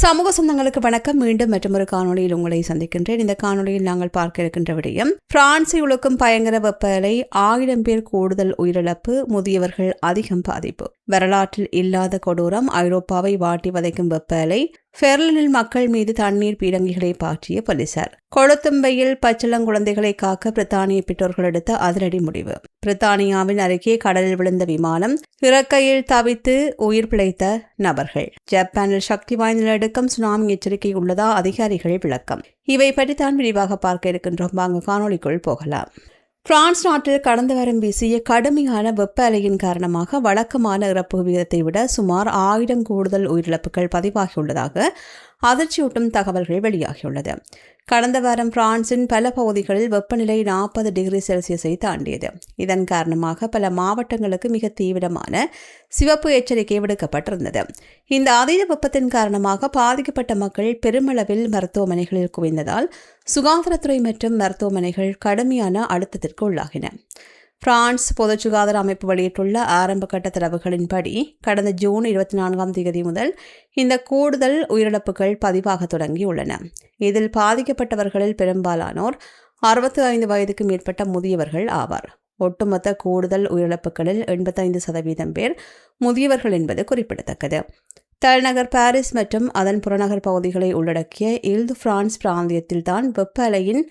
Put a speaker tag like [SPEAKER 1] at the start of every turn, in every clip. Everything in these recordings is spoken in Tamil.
[SPEAKER 1] சமூக சொந்தங்களுக்கு வணக்கம். மீண்டும் மற்றொரு காணொலியில் உங்களை சந்திக்கின்றேன். இந்த காணொலியில் நாங்கள் பார்க்க இருக்கின்ற விடயம், பிரான்சை உழுக்கும் பயங்கர வெப்ப அலை, 1000 பேர் கூடுதல் உயிரிழப்பு, முதியவர்கள் அதிகம் பாதிப்பு. வரலாற்றில் இல்லாத கொடூரம், ஐரோப்பாவை வாட்டி வதைக்கும் வெப்ப அலை. பெர்லினில் மக்கள் மீது தண்ணீர் பீரங்கிகளை பாய்ச்சிய போலீசார். கொளுத்தும் வெயில் பச்சிளங்குழந்தைகளை காக்க பிரித்தானிய பெற்றோர்கள் எடுத்த அதிரடி முடிவு. பிரித்தானியாவின் அருகே கடலில் விழுந்த விமானம், இறக்கையில் தவித்து உயிர் பிழைத்த நபர்கள். ஜப்பானில் சக்தி வாய்ந்த நிலநடுக்கம், சுனாமி எச்சரிக்கை உள்ளதா? அதிகாரிகள் விளக்கம். இவை பற்றித்தான் விரிவாக பார்க்க இருக்கின்றோம். வாங்க காணொலிக்குள் போகலாம். பிரான்ஸ் நாட்டில் கடந்த வாரம் வீசிய கடுமையான வெப்ப அலையின் காரணமாக வழக்கமான இறப்பு விகிதத்தை விட சுமார் 1000 கூடுதல் உயிரிழப்புகள் பதிவாகியுள்ளதாக அதிர்ச்சியூட்டும் தகவல்கள் வெளியாகியுள்ளது. கடந்த வாரம் பிரான்சின் பல பகுதிகளில் வெப்பநிலை 40 டிகிரி செல்சியஸை தாண்டியது. இதன் காரணமாக பல மாவட்டங்களுக்கு மிக தீவிரமான சிவப்பு எச்சரிக்கை விடுக்கப்பட்டிருந்தது. இந்த அதீத வெப்பத்தின் காரணமாக பாதிக்கப்பட்ட மக்கள் பெருமளவில் மருத்துவமனைகளில் குவிந்ததால் சுகாதாரத்துறை மற்றும் மருத்துவமனைகள் கடுமையான அழுத்தத்திற்கு உள்ளாகின. பிரான்ஸ் பொது சுகாதார அமைப்பு வெளியிட்டுள்ள ஆரம்ப கட்ட தரவுகளின்படி கடந்த ஜூன் 24ஆம் தேதி முதல் இந்த கூடுதல் உயிரிழப்புகள் பதிவாக தொடங்கியுள்ளன. இதில் பாதிக்கப்பட்டவர்களில் பெரும்பாலானோர் 65 வயதுக்கு மேற்பட்ட முதியவர்கள் ஆவார். ஒட்டுமொத்த கூடுதல் உயிரிழப்புகளில் 85% பேர் முதியவர்கள் என்பது குறிப்பிடத்தக்கது. தலைநகர் பாரிஸ் மற்றும் அதன் புறநகர் பகுதிகளை உள்ளடக்கிய இல்-து-பிரான்ஸ் பிராந்தியத்தில் தான் வெப்ப அலையின்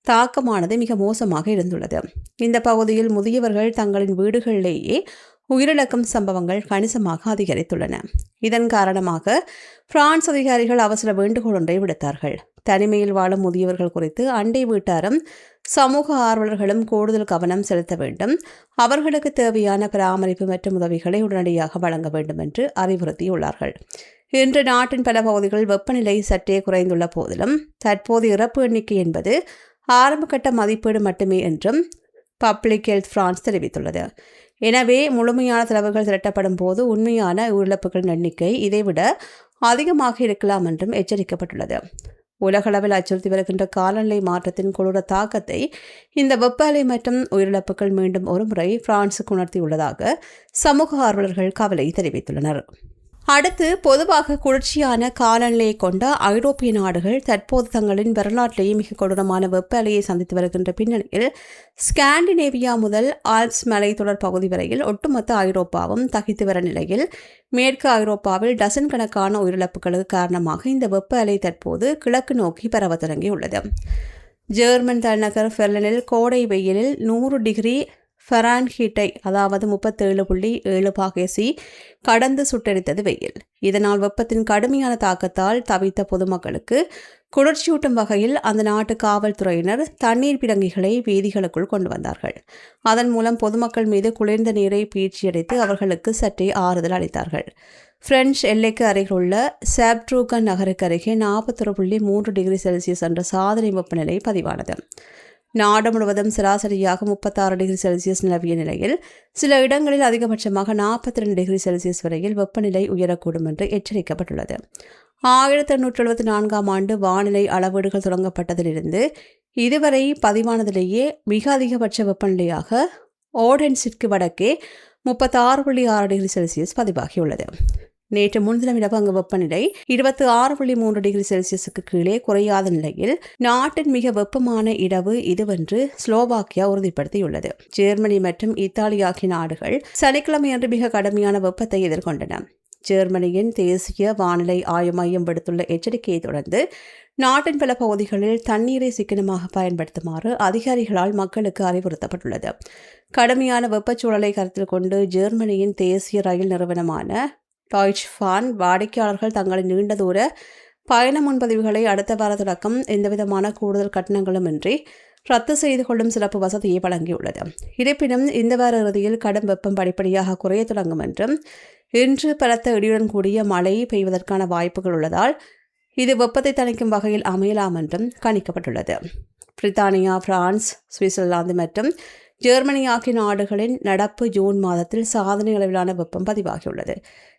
[SPEAKER 1] தாக்கமானது மிக மோசமாக இருந்துள்ளது. இந்த பகுதியில் முதியவர்கள் தங்களின் வீடுகளிலேயே உயிரிழக்கும் சம்பவங்கள் கணிசமாக அதிகரித்துள்ளன. இதன் காரணமாக பிரான்ஸ் அதிகாரிகள் அவசர வேண்டுகோள் ஒன்றை விடுத்தார்கள். தனிமையில் வாழும் முதியவர்கள் குறித்து அண்டை வீட்டாரும் சமூக ஆர்வலர்களும் கூடுதல் கவனம் செலுத்த வேண்டும். அவர்களுக்கு தேவையான பராமரிப்பு மற்றும் உதவிகளை உடனடியாக வழங்க வேண்டும் என்று அறிவுறுத்தியுள்ளார்கள். இன்று நாட்டின் பல பகுதிகளில் வெப்பநிலை சற்றே குறைந்துள்ள போதிலும் தற்போது இறப்பு எண்ணிக்கை என்பது ஆரம்பகட்ட மதிப்பீடு மட்டுமே என்றும் பப்ளிக் ஹெல்த் பிரான்ஸ் தெரிவித்துள்ளது. எனவே முழுமையான தரவுகள் திரட்டப்படும் போது உண்மையான உயிரிழப்புகளின் எண்ணிக்கை இதைவிட அதிகமாக இருக்கலாம் என்றும் எச்சரிக்கப்பட்டுள்ளது. உலகளவில் அச்சுறுத்தி வருகின்ற காலநிலை மாற்றத்தின் கொடூர தாக்கத்தை இந்த வெப்ப அலை மற்றும் உயிரிழப்புகள் மீண்டும் ஒருமுறை பிரான்சுக்கு உணர்த்தியுள்ளதாக சமூக ஆர்வலர்கள் கவலை தெரிவித்துள்ளனர். அடுத்து, பொதுவாக குளிர்ச்சியான காலநிலையை கொண்ட ஐரோப்பிய நாடுகள் தற்போது தங்களின் வரலாற்றிலேயே மிக கொடூரமான வெப்ப அலையை சந்தித்து வருகின்ற பின்னணியில் ஸ்காண்டினேவியா முதல் ஆல்ப்ஸ் மலைத்தொடர் பகுதி வரையில் ஒட்டுமொத்த ஐரோப்பாவும் தகித்து வர நிலையில் மேற்கு ஐரோப்பாவில் டசன் கணக்கான உயிரிழப்புகளுக்கு காரணமாக இந்த வெப்ப அலை தற்போது கிழக்கு நோக்கி பரவ தொடங்கியுள்ளது. ஜெர்மன் தலைநகர் பெர்லினில் கோடை வெயிலில் 100 டிகிரி ஃபரான்ஹீட்டை, அதாவது 37.7 கடந்து சுட்டெரித்தது வெயில். இதனால் வெப்பத்தின் கடுமையான தாக்கத்தால் தவித்த பொதுமக்களுக்கு குளிர்ச்சியூட்டும் வகையில் அந்த நாட்டு காவல்துறையினர் தண்ணீர் பிடங்கிகளை வீதிகளுக்குள் கொண்டு வந்தார்கள். அதன் மூலம் பொதுமக்கள் மீது குளிர்ந்த நீரை பீச்சியடித்து அவர்களுக்கு சற்றே ஆறுதல் அளித்தார்கள். பிரெஞ்சு எல்லைக்கு அருகிலுள்ள சாப்ட்ரூகன் நகருக்கு அருகே 41.3 டிகிரி செல்சியஸ் என்ற சாதனை வெப்பநிலை பதிவானது. நாடு முழுவதும் சராசரியாக 36 டிகிரி செல்சியஸ் நிலவிய நிலையில் சில இடங்களில் அதிகபட்சமாக 42 டிகிரி செல்சியஸ் வரையில் வெப்பநிலை உயரக்கூடும் என்று எச்சரிக்கப்பட்டுள்ளது. 1874ஆம் ஆண்டு வானிலை அளவீடுகள் தொடங்கப்பட்டதிலிருந்து இதுவரை பதிவானதிலேயே மிக அதிகபட்ச வெப்பநிலையாக ஓடென்ஸிற்கு வடக்கே 36.6 டிகிரி செல்சியஸ் பதிவாகியுள்ளது. நேற்று முன்தினம் இரவு அங்கு வெப்பநிலை 26.3 டிகிரி செல்சியஸுக்கு கீழே குறையாத நிலையில் நாட்டின் மிக வெப்பமான இரவு இதுவென்று ஸ்லோவாக்கியா உறுதிப்படுத்தியுள்ளது. ஜெர்மனி மற்றும் இத்தாலி ஆகிய நாடுகள் சனிக்கிழமையன்று மிக கடுமையான வெப்பத்தை எதிர்கொண்டன. ஜெர்மனியின் தேசிய வானிலை ஆய்வு மையம் விடுத்துள்ள எச்சரிக்கையை தொடர்ந்து நாட்டின் பல பகுதிகளில் தண்ணீரை சிக்கனமாக பயன்படுத்துமாறு அதிகாரிகளால் மக்களுக்கு அறிவுறுத்தப்பட்டுள்ளது. கடுமையான வெப்பச்சூழலை கருத்தில் கொண்டு ஜெர்மனியின் தேசிய ரயில் நிறுவனமான டாய்ச் பான் வாடிக்கையாளர்கள் தங்களின் நீண்ட தூர பயண முன்பதிவுகளை அடுத்த வார தொடக்கம் எந்தவிதமான கூடுதல் கட்டணங்களும் இன்றி ரத்து செய்து கொள்ளும் சிறப்பு வசதியை வழங்கியுள்ளது. இருப்பினும் இந்த வார இறுதியில் கடும் வெப்பம் படிப்படியாக குறைய தொடங்கும் என்றும் இன்று பலத்த இடியுடன் கூடிய மழை பெய்வதற்கான வாய்ப்புகள் உள்ளதால் இது வெப்பத்தை தணிக்கும் வகையில் அமையலாம் என்றும் கணிக்கப்பட்டுள்ளது. பிரித்தானியா, பிரான்ஸ், சுவிட்சர்லாந்து மற்றும் ஜெர்மனி ஆகிய நாடுகளின் நடப்பு ஜூன் மாதத்தில் சாதனை அளவிலான வெப்பம் பதிவாகியுள்ளது.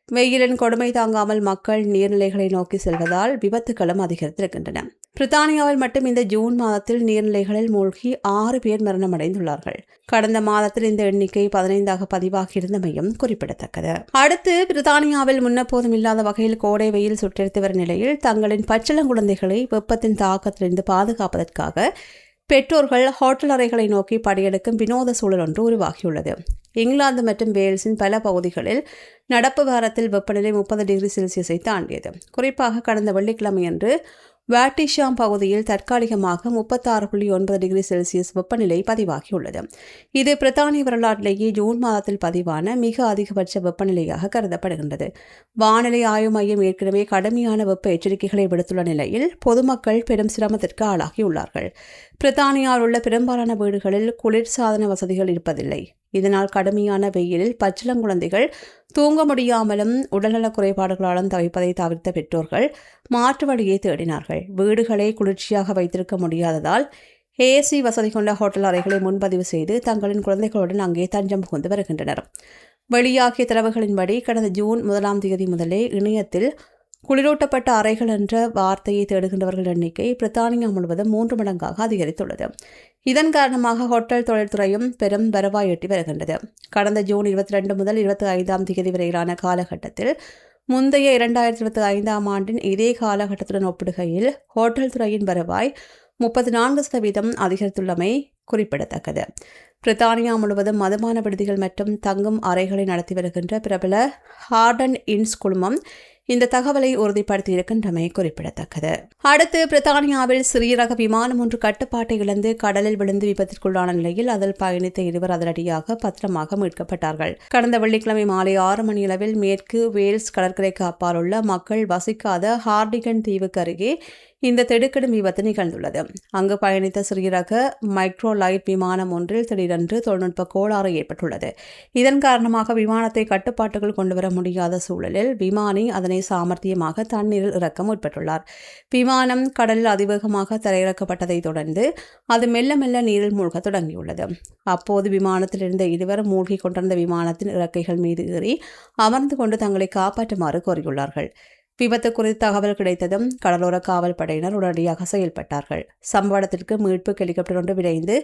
[SPEAKER 1] வெயிலின் கொடுமை தாங்காமல் மக்கள் நீர்நிலைகளை நோக்கி செல்வதால் விபத்துகளும் அதிகரித்திருக்கின்றன. பிரித்தானியாவில் மட்டும் இந்த ஜூன் மாதத்தில் நீர்நிலைகளில் மூழ்கி 6 பேர் மரணமடைந்துள்ளார்கள். கடந்த மாதத்தில் இந்த எண்ணிக்கை 15ஆக பதிவாகியிருந்தமையும் குறிப்பிடத்தக்கது. அடுத்து, பிரித்தானியாவில் முன்னெப்போதும் இல்லாத வகையில் கோடை வெயில் சுட்டெரித்து வரும் நிலையில் தங்களின் பச்சிளங்குழந்தைகளை வெப்பத்தின் தாக்கத்திலிருந்து பாதுகாப்பதற்காக பெற்றோர்கள் ஹோட்டல் அறைகளை நோக்கி படையெடுக்கும் வினோத சூழல் ஒன்று உருவாகியுள்ளது. இங்கிலாந்து மற்றும் வேல்ஸின் பல பகுதிகளில் நடப்பு வாரத்தில் வெப்பநிலை 30 டிகிரி செல்சியஸை தாண்டியது. குறிப்பாக கடந்த வெள்ளிக்கிழமையன்று வாட்டிஷாம் பகுதியில் தற்காலிகமாக 36.9 டிகிரி செல்சியஸ் வெப்பநிலை பதிவாகியுள்ளது. இது பிரித்தானிய வரலாற்றிலேயே ஜூன் மாதத்தில் பதிவான மிக அதிகபட்ச வெப்பநிலையாக கருதப்படுகின்றது. வானிலை ஆய்வு மையம் ஏற்கனவே கடுமையான வெப்ப எச்சரிக்கைகளை விடுத்துள்ள நிலையில் பொதுமக்கள் பெரும் சிரமத்திற்கு ஆளாகியுள்ளார்கள். பிரித்தானியாவில் உள்ள பெரும்பாலான வீடுகளில் குளிர்சாதன வசதிகள் இருப்பதில்லை. இதனால் கடுமையான வெயிலில் பச்சிளங்குழந்தைகள் தூங்க முடியாமலும் உடல்நலக் குறைபாடுகளாலும் தவிப்பதை தவிர்த்த பெற்றோர்கள் மாற்று வழியை தேடினார்கள். வீடுகளை குளிர்ச்சியாக வைத்திருக்க முடியாததால் ஏசி வசதி கொண்ட ஹோட்டல் அறைகளை முன்பதிவு செய்து தங்களின் குழந்தைகளுடன் அங்கே தஞ்சம் புகுந்து வருகின்றனர். வெளியாகிய தரவுகளின்படி கடந்த ஜூன் 1ஆம் தேதி முதலே இணையத்தில் குளிரூட்டப்பட்ட அறைகள் என்ற வார்த்தையை தேடுகின்றவர்கள் எண்ணிக்கை பிரித்தானியா முழுவதும் 3 மடங்காக அதிகரித்துள்ளது. இதன் காரணமாக ஹோட்டல் தொழில்துறையும் பெரும் வருவாய் எட்டி வருகின்றது. கடந்த ஜூன் 22 முதல் 25ஆம் தேதி வரையிலான காலகட்டத்தில் முந்தைய 2025ஆம் ஆண்டின் இதே காலகட்டத்துடன் ஒப்பிடுகையில் ஹோட்டல் துறையின் வருவாய் 34% அதிகரித்துள்ளமை குறிப்பிடத்தக்கது. பிரித்தானியா முழுவதும் மதுபான விடுதிகள் மற்றும் தங்கும் அறைகளை நடத்தி வருகின்ற பிரபல ஹார்டன் இன்ஸ் குழுமம் இந்த தகவலை உறுதிப்படுத்தியிருக்கின்றமை குறிப்பிடத்தக்கது. அடுத்து, பிரித்தானியாவில் சிறிய ரக விமானம் ஒன்று கட்டுப்பாட்டை இழந்து கடலில் விழுந்து விபத்திற்குள்ளான நிலையில் அதில் பயணித்த 2 அதிரடியாக பத்திரமாக மீட்கப்பட்டார்கள். கடந்த வெள்ளிக்கிழமை மாலை 6 மணியளவில் மேற்கு வேல்ஸ் கடற்கரைக்கு அப்பால் உள்ள மக்கள் வசிக்காத ஹார்டிகன் தீவுக்கு அருகே இந்த திடுக்கிடும் விபத்து நிகழ்ந்துள்ளது. அங்கு பயணித்த சிறிய ரக மைக்ரோலைட் விமானம் ஒன்றில் திடீரென்று தொழில்நுட்ப கோளாறு ஏற்பட்டுள்ளது. இதன் காரணமாக விமானத்தை கட்டுப்பாட்டுக்குள் கொண்டுவர முடியாத சூழலில் விமானி அதனை சாமர்த்தியமாக தண்ணீரில் இறக்க முற்பட்டுள்ளார். விமானம் கடலில் அதிவேகமாக தரையிறக்கப்பட்டதை தொடர்ந்து அது மெல்ல மெல்ல நீரில் மூழ்க தொடங்கியுள்ளது. அப்போது விமானத்தில் இருந்த 2 மூழ்கி கொண்டிருந்த விமானத்தின் இறக்கைகள் மீது ஏறி அமர்ந்து கொண்டு தங்களை காப்பாற்றுமாறு கோரியுள்ளார்கள். விபத்து குறித்த தகவல் கிடைத்ததும் கடலோர காவல் படையினர் உடனடியாக செயல்பட்டார்கள். சம்பவ இடத்திற்கு மீட்பு ஹெலிகாப்டர் ஒன்று விரைந்து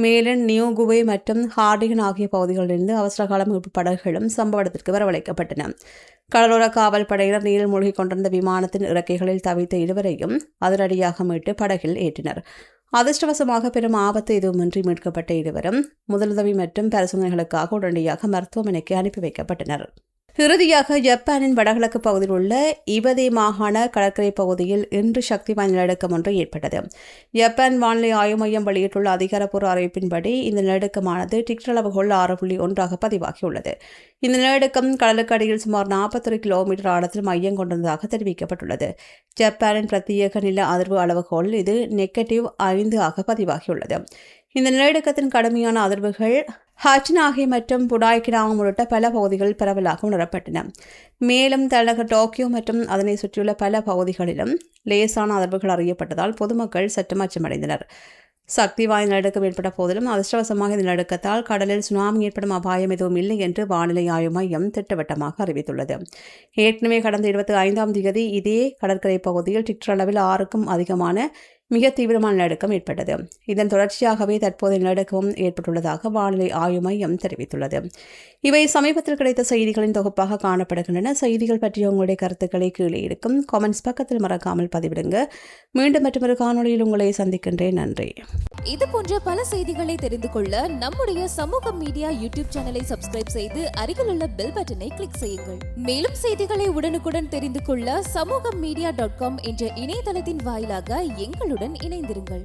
[SPEAKER 1] மேலன், நியூகுவே மற்றும் ஹார்டிகன் ஆகிய பகுதிகளிலிருந்து அவசரகால மீட்பு படகுகளும் சம்பவ இடத்திற்கு வரவழைக்கப்பட்டன. கடலோர காவல் படையினர் நீரில் மூழ்கிக் கொண்டிருந்த விமானத்தின் இறக்கைகளில் தவித்த 2 அதிரடியாக மீட்டு படகில் ஏற்றினர். அதிர்ஷ்டவசமாக பெரும் ஆபத்து எதுவுமின்றி மீட்கப்பட்ட 2 முதலுதவி மற்றும் பரிசோதனைகளுக்காக உடனடியாக மருத்துவமனைக்கு அனுப்பி வைக்கப்பட்டனர். இறுதியாக, ஜப்பானின் வடகிழக்கு பகுதியில் உள்ள இவதே மாகாண கடற்கரை பகுதியில் இன்று சக்தி வாய்ந்த நிலநடுக்கம் ஒன்று ஏற்பட்டது. ஜப்பான் வானிலை ஆய்வு மையம் வெளியிட்டுள்ள அதிகாரப்பூர்வ அறிவிப்பின்படி இந்த நிலநடுக்கமானது டிக்டர் அளவுகோல் 6.1 பதிவாகியுள்ளது. இந்த நிலநடுக்கம் கடலுக்கு அடியில் சுமார் 41 கிலோமீட்டர் ஆழத்தில் மையம் கொண்டிருந்ததாக தெரிவிக்கப்பட்டுள்ளது. ஜப்பானின் பிரத்யேக நில அதிர்வு அளவுகோல் இது -5 பதிவாகியுள்ளது. இந்த நிலநடுக்கத்தின் கடுமையான அதிர்வுகள் ஹச்சினாகி மற்றும் புடாய்கினாங் உள்ளிட்ட பல பகுதிகளில் பரவலாக உணரப்பட்டன. மேலும் தலைநகர் டோக்கியோ மற்றும் அதனை சுற்றியுள்ள பல பகுதிகளிலும் லேசான அதிர்வுகள் அறியப்பட்டதால் பொதுமக்கள் சற்று அச்சமடைந்தனர். சக்தி வாய்ந்த நிலநடுக்கம் ஏற்பட்ட போதிலும் அதிர்ஷ்டவசமாக இந்த நிலநடுக்கத்தால் கடலில் சுனாமி ஏற்படும் அபாயம் எதுவும் இல்லை என்று வானிலை ஆய்வு மையம் திட்டவட்டமாக அறிவித்துள்ளது. ஏற்கனவே கடந்த 25ஆம் தேதி இதே கடற்கரை பகுதியில் டிக்டர் அளவில் 6க்கும் அதிகமான மிக தீவிரமான நிலநடுக்கம் ஏற்பட்டது. இதன் தொடர்ச்சியாகவே தற்போதைய நிலநடுக்கமும் ஏற்பட்டுள்ளதாக வானிலை ஆய்வு மையம் தெரிவித்துள்ளது. இவை சமீபத்தில் கிடைத்த செய்திகளின் தொகுப்பாக காணப்படுகின்றன. செய்திகள் பற்றிய உங்களுடைய கருத்துக்களை கீழே இருக்கும் கமெண்ட்ஸ் பக்கத்தில் மறக்காமல் பதிவிடுங்க. மீண்டும் மற்றொரு காணொளியில் உங்களை சந்திக்கின்றேன். நன்றி.
[SPEAKER 2] இது போன்ற பல செய்திகளை தெரிந்து கொள்ள நம்முடைய சமூக மீடியா யூடியூப் சேனலை சப்ஸ்கிரைப் செய்து அருகில் உள்ள பெல் பட்டனை கிளிக் செய்யுங்கள். மேலும் செய்திகளை உடனுக்குடன் தெரிந்து கொள்ள சமூகமீடியா.com என்ற இணையதளத்தின் வாயிலாக எங்களுடன் இணைந்திருங்கள்.